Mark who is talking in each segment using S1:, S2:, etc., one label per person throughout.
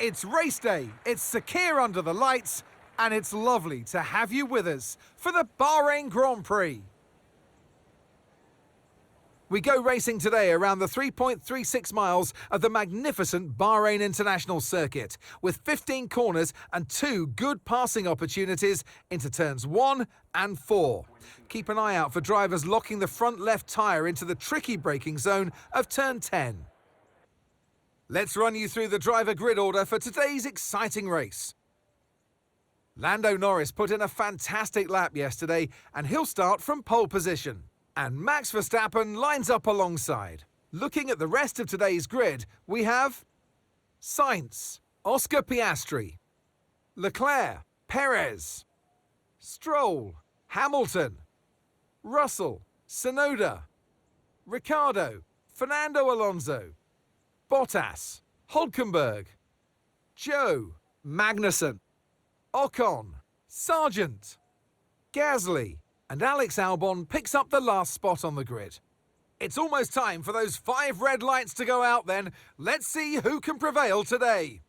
S1: It's race day, it's secure under the lights, and it's lovely to have you with us for the Bahrain Grand Prix. We go racing today around the 3.36 miles of the magnificent Bahrain International Circuit, with 15 corners and 2 good passing opportunities into turns 1 and 4. Keep an eye out for drivers locking the front left tyre into the tricky braking zone of turn 10. Let's run you through the driver grid order for today's exciting race. Lando Norris put in a fantastic lap yesterday, and he'll start from pole position. And Max Verstappen lines up alongside. Looking at the rest of today's grid, we have Sainz, Oscar Piastri, Leclerc, Perez, Stroll, Hamilton, Russell, Tsunoda, Ricciardo, Fernando Alonso, Bottas, Hülkenberg, Joe, Magnussen, Ocon, Sargent, Gasly, and Alex Albon picks up the last spot on the grid. It's almost time for those 5 red lights to go out then. Let's see who can prevail today.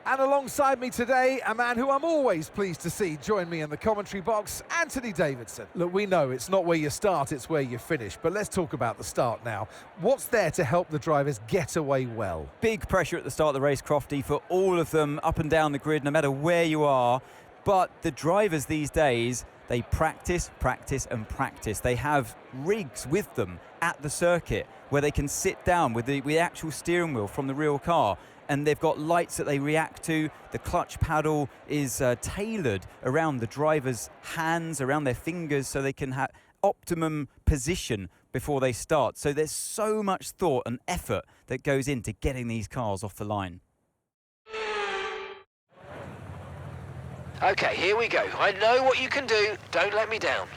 S1: And alongside me today, a man who I'm always pleased to see join me in the commentary box, Anthony Davidson. Look, we know it's not where you start, it's where you finish, but let's talk about the start now. What's there to help the drivers get away well?
S2: Big pressure at the start of the race, Crofty, for all of them up and down the grid, no matter where you are. But the drivers these days, they practice, practice and practice. They have rigs with them at the circuit where they can sit down with the actual steering wheel from the real car, and they've got lights that they react to. The clutch paddle is tailored around the driver's hands, around their fingers, so they can have optimum position before they start. So there's so much thought and effort that goes into getting these cars off the line.
S3: Okay, here we go. I know what you can do. Don't let me down.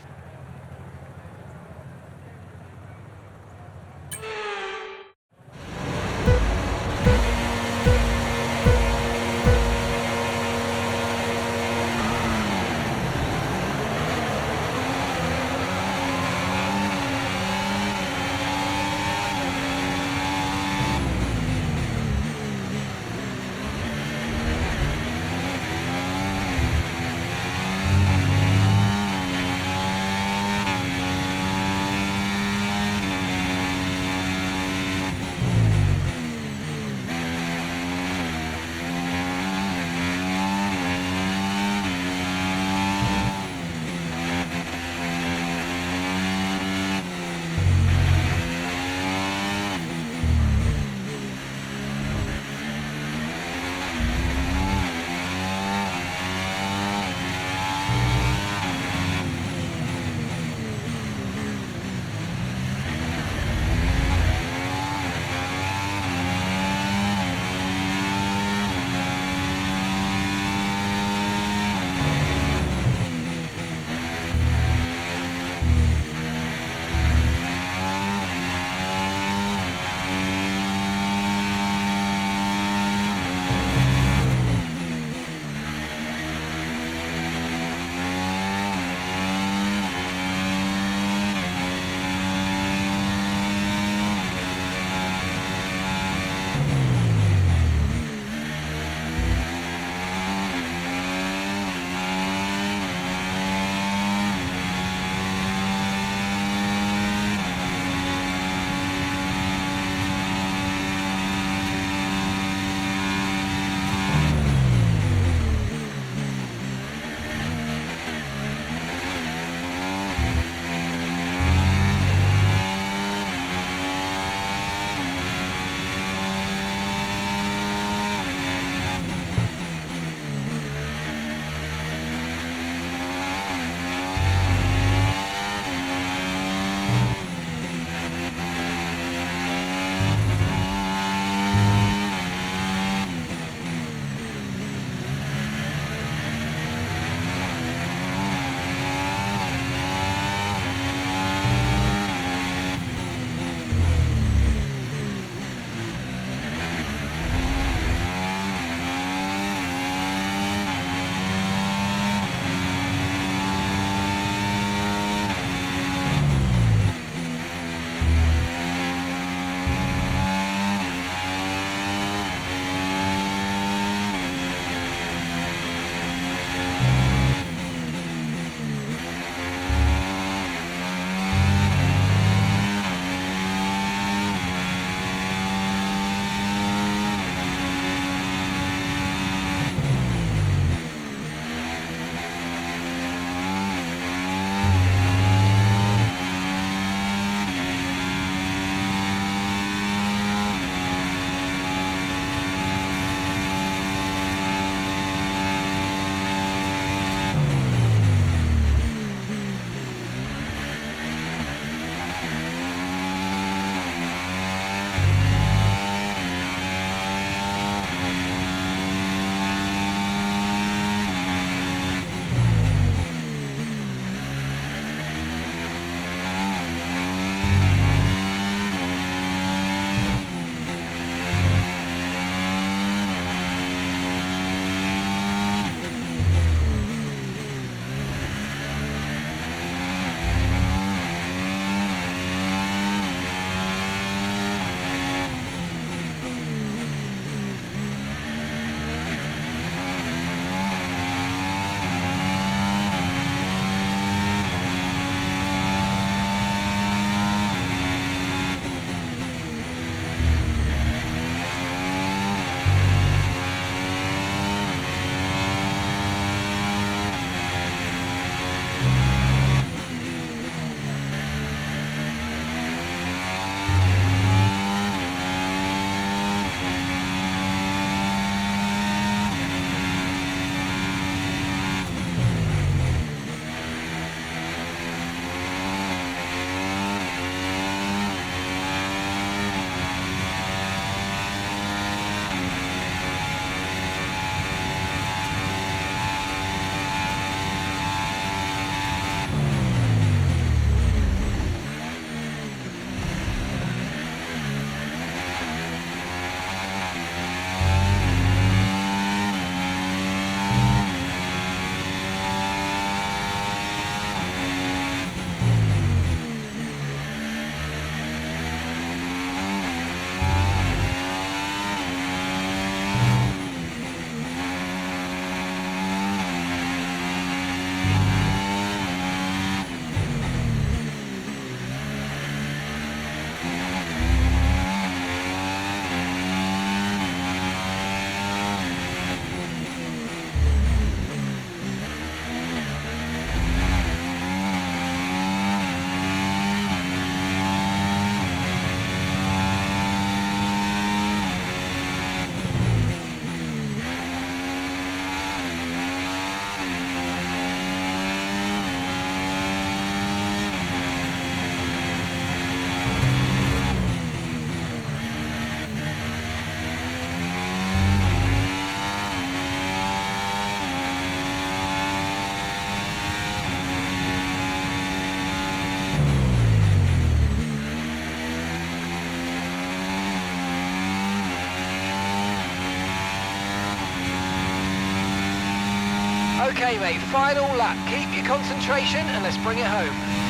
S3: Okay, mate, final lap. Keep your concentration and let's bring it home.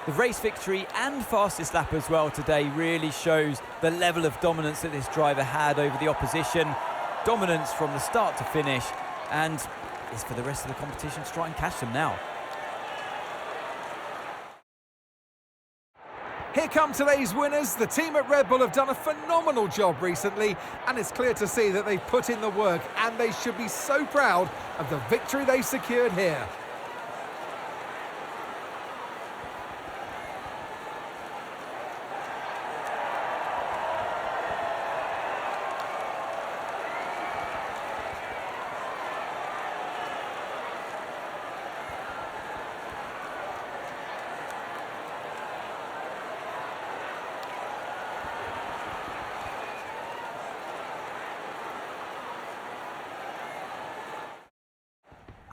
S2: The race victory and fastest lap as well today really shows the level of dominance that this driver had over the opposition. Dominance from the start to finish, and it's for the rest of the competition to try and catch them now.
S1: Here come today's winners. The team at Red Bull have done a phenomenal job recently, and it's clear to see that they've put in the work, and they should be so proud of the victory they secured here.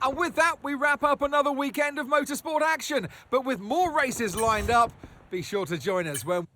S1: And with that, we wrap up another weekend of motorsport action. But with more races lined up, be sure to join us when